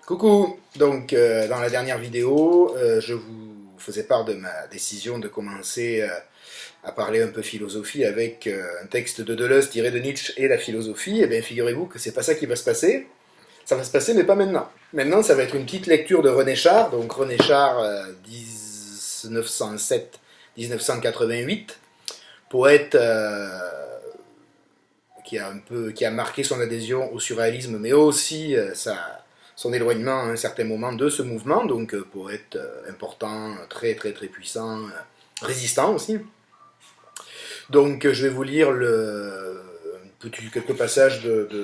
Coucou! Donc, dans la dernière vidéo, je vous faisais part de ma décision de commencer à parler un peu philosophie avec un texte de Deleuze tiré de Nietzsche et la philosophie. Et bien, figurez-vous que c'est pas ça qui va se passer. Ça va se passer, mais pas maintenant. Maintenant, ça va être une petite lecture de René Char. Donc, René Char, 1907-1988, poète qui a marqué son adhésion au surréalisme, mais aussi son éloignement à un certain moment de ce mouvement, donc poète important, très très très puissant, résistant aussi. Donc je vais vous lire quelques passages un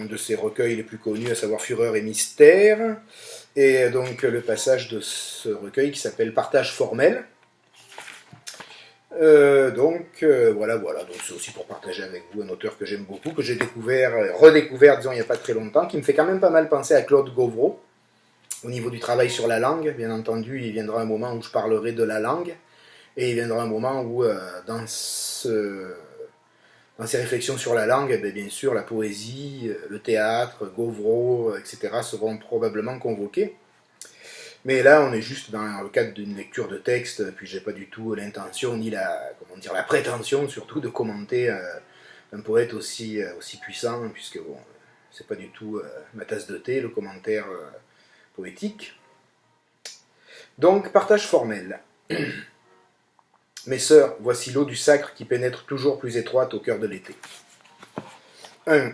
de ses recueils les plus connus, à savoir Fureur et Mystère, et donc le passage de ce recueil qui s'appelle Partage formel. Voilà, donc c'est aussi pour partager avec vous un auteur que j'aime beaucoup, que j'ai redécouvert, disons, il n'y a pas très longtemps, qui me fait quand même pas mal penser à Claude Gauvreau, au niveau du travail sur la langue. Bien entendu, il viendra un moment où je parlerai de la langue, et il viendra un moment où, dans ces réflexions sur la langue, bien sûr, la poésie, le théâtre, Gauvreau, etc. seront probablement convoqués. Mais là, on est juste dans le cadre d'une lecture de texte, puis j'ai pas du tout l'intention, ni la prétention, surtout, de commenter un poète aussi puissant, puisque bon, c'est pas du tout ma tasse de thé, le commentaire poétique. Donc, partage formel. Mes sœurs, voici l'eau du sacre qui pénètre toujours plus étroite au cœur de l'été. 1.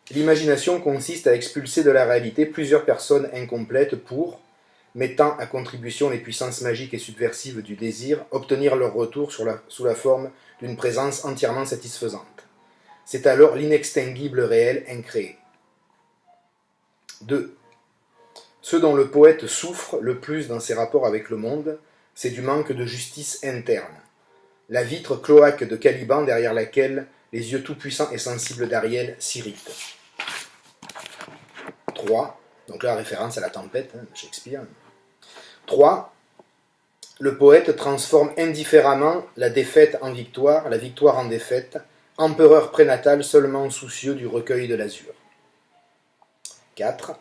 L'imagination consiste à expulser de la réalité plusieurs personnes incomplètes pour, mettant à contribution les puissances magiques et subversives du désir, obtenir leur retour sous la forme d'une présence entièrement satisfaisante. C'est alors l'inextinguible réel incréé. 2. Ce dont le poète souffre le plus dans ses rapports avec le monde, c'est du manque de justice interne. La vitre cloaque de Caliban derrière laquelle les yeux tout-puissants et sensibles d'Ariel s'irritent. 3. Donc là, référence à la tempête de Shakespeare. 3. Le poète transforme indifféremment la défaite en victoire, la victoire en défaite, empereur prénatal seulement soucieux du recueil de l'azur. 4.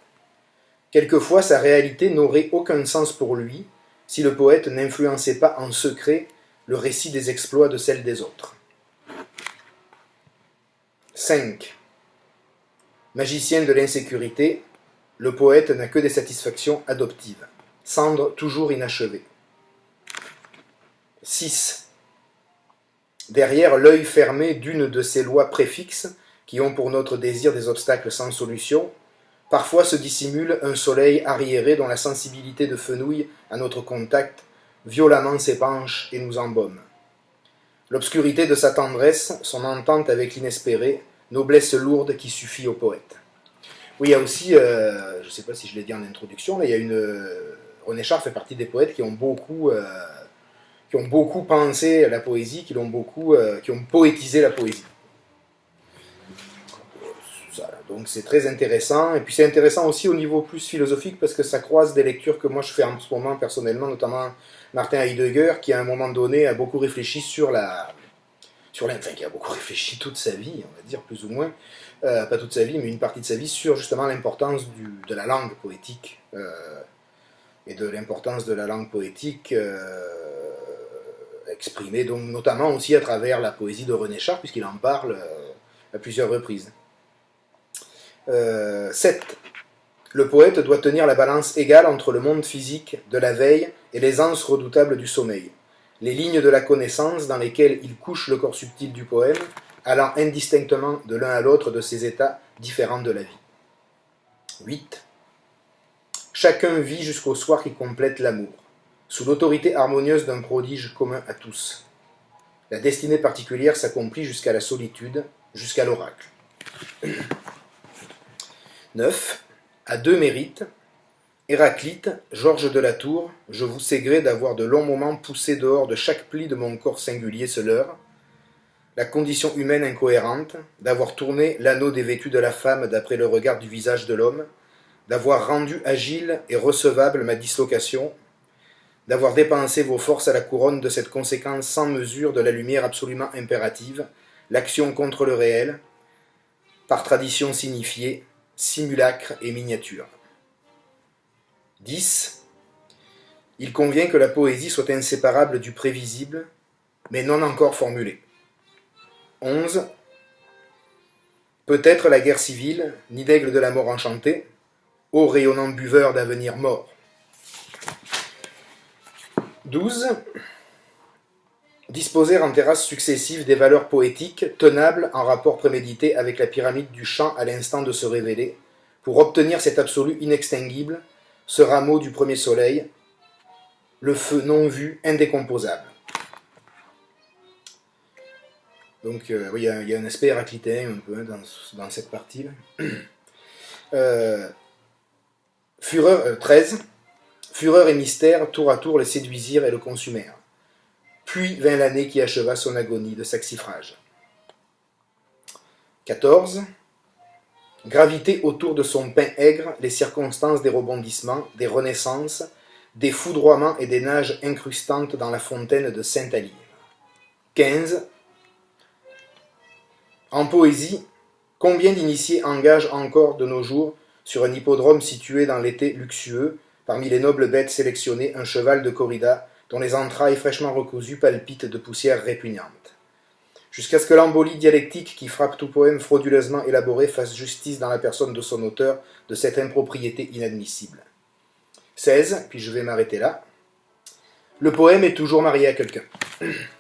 Quelquefois, sa réalité n'aurait aucun sens pour lui si le poète n'influençait pas en secret le récit des exploits de celle des autres. 5. Magicien de l'insécurité, le poète n'a que des satisfactions adoptives. Cendre toujours inachevée. 6. Derrière l'œil fermé d'une de ces lois préfixes, qui ont pour notre désir des obstacles sans solution, parfois se dissimule un soleil arriéré dont la sensibilité de fenouil à notre contact violemment s'épanche et nous embaume. L'obscurité de sa tendresse, son entente avec l'inespéré, noblesse lourde qui suffit au poète. Oui, il y a aussi, je ne sais pas si je l'ai dit en introduction, là, il y a René Char fait partie des poètes qui ont beaucoup pensé à la poésie, qui ont poétisé la poésie. Donc c'est très intéressant, et puis c'est intéressant aussi au niveau plus philosophique, parce que ça croise des lectures que moi je fais en ce moment personnellement, notamment Martin Heidegger, qui à un moment donné a beaucoup réfléchi qui a beaucoup réfléchi toute sa vie, on va dire, plus ou moins, pas toute sa vie, mais une partie de sa vie, sur justement l'importance de la langue poétique, et de l'importance de la langue poétique exprimée, donc notamment aussi à travers la poésie de René Char, puisqu'il en parle à plusieurs reprises. 7. Le poète doit tenir la balance égale entre le monde physique de la veille et l'aisance redoutable du sommeil, les lignes de la connaissance dans lesquelles il couche le corps subtil du poème, allant indistinctement de l'un à l'autre de ces états différents de la vie. 8. Chacun vit jusqu'au soir qui complète l'amour, sous l'autorité harmonieuse d'un prodige commun à tous. La destinée particulière s'accomplit jusqu'à la solitude, jusqu'à l'oracle. 9. À deux mérites. Héraclite, Georges de la Tour, je vous sais gré d'avoir de longs moments poussé dehors de chaque pli de mon corps singulier ce leurre, la condition humaine incohérente, d'avoir tourné l'anneau dévêtu de la femme d'après le regard du visage de l'homme, d'avoir rendu agile et recevable ma dislocation, d'avoir dépensé vos forces à la couronne de cette conséquence sans mesure de la lumière absolument impérative, l'action contre le réel, par tradition signifiée, simulacre et miniature. 10. Il convient que la poésie soit inséparable du prévisible, mais non encore formulé. 11. Peut-être la guerre civile, nid d'aigle de la mort enchantée, ô rayonnant buveur d'avenir mort. 12. Disposer en terrasses successives des valeurs poétiques tenables en rapport prémédité avec la pyramide du chant à l'instant de se révéler, pour obtenir cet absolu inextinguible, ce rameau du premier soleil, le feu non vu, indécomposable. Donc oui, il y a un aspect héraclitéen un peu dans cette partie. 13. Fureur et mystère, tour à tour, le séduisirent et le consumèrent. Puis vint l'année qui acheva son agonie de saxifrage. 14. Gravité autour de son pain aigre les circonstances des rebondissements, des renaissances, des foudroiements et des nages incrustantes dans la fontaine de Saint-Alyre. 15. En poésie, combien d'initiés engagent encore de nos jours, sur un hippodrome situé dans l'été luxueux, parmi les nobles bêtes sélectionnées, un cheval de corrida, dont les entrailles fraîchement recousues palpitent de poussière répugnante. Jusqu'à ce que l'embolie dialectique qui frappe tout poème frauduleusement élaboré fasse justice dans la personne de son auteur de cette impropriété inadmissible. 16, puis je vais m'arrêter là. Le poème est toujours marié à quelqu'un.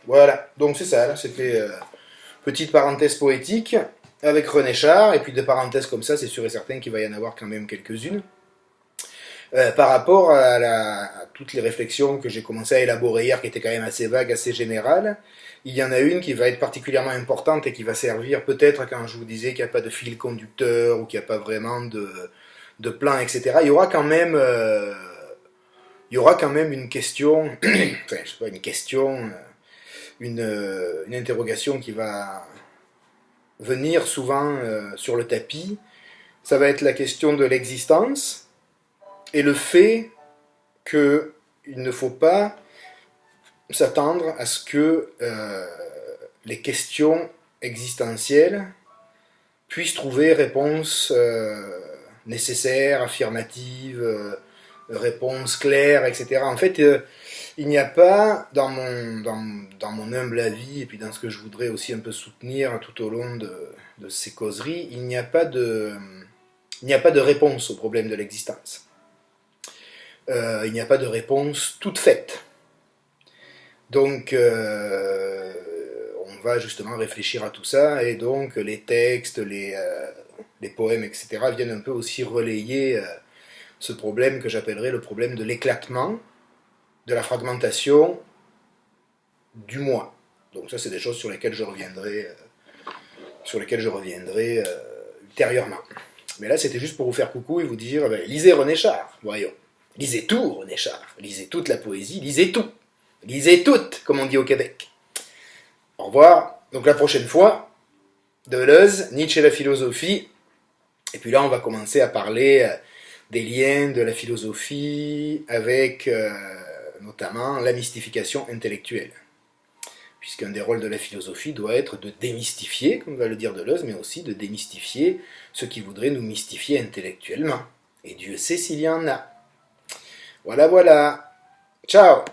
Voilà, donc c'est ça, là, c'était petite parenthèse poétique avec René Char, et puis de parenthèses comme ça, c'est sûr et certain qu'il va y en avoir quand même quelques-unes. Par rapport à toutes les réflexions que j'ai commencé à élaborer hier, qui étaient quand même assez vagues, assez générales, il y en a une qui va être particulièrement importante et qui va servir peut-être quand je vous disais qu'il n'y a pas de fil conducteur ou qu'il n'y a pas vraiment de plan, etc. Il y aura quand même une question, enfin, je sais pas, une question, une interrogation qui va venir souvent sur le tapis. Ça va être la question de l'existence et le fait qu'il ne faut pas s'attendre à ce que les questions existentielles puissent trouver réponse nécessaire, affirmative, réponse claire, etc. En fait, il n'y a pas, dans mon humble avis, et puis dans ce que je voudrais aussi un peu soutenir tout au long de ces causeries, il n'y a pas de réponse au problème de l'existence. Il n'y a pas de réponse toute faite. Donc, on va justement réfléchir à tout ça, et donc les textes, les poèmes, etc., viennent un peu aussi relayer ce problème que j'appellerais le problème de l'éclatement, de la fragmentation, du moi. Donc ça, c'est des choses sur lesquelles je reviendrai, ultérieurement. Mais là, c'était juste pour vous faire coucou et vous dire, lisez René Char, voyons. Lisez tout, René Char. Lisez toute la poésie, lisez tout. Lisez toutes, comme on dit au Québec. Au revoir. Donc la prochaine fois, Deleuze, Nietzsche et la philosophie. Et puis là, on va commencer à parler des liens de la philosophie avec notamment la mystification intellectuelle. Puisqu'un des rôles de la philosophie doit être de démystifier, comme va le dire Deleuze, mais aussi de démystifier ce qui voudrait nous mystifier intellectuellement. Et Dieu sait s'il y en a. Voilà, voilà. Ciao!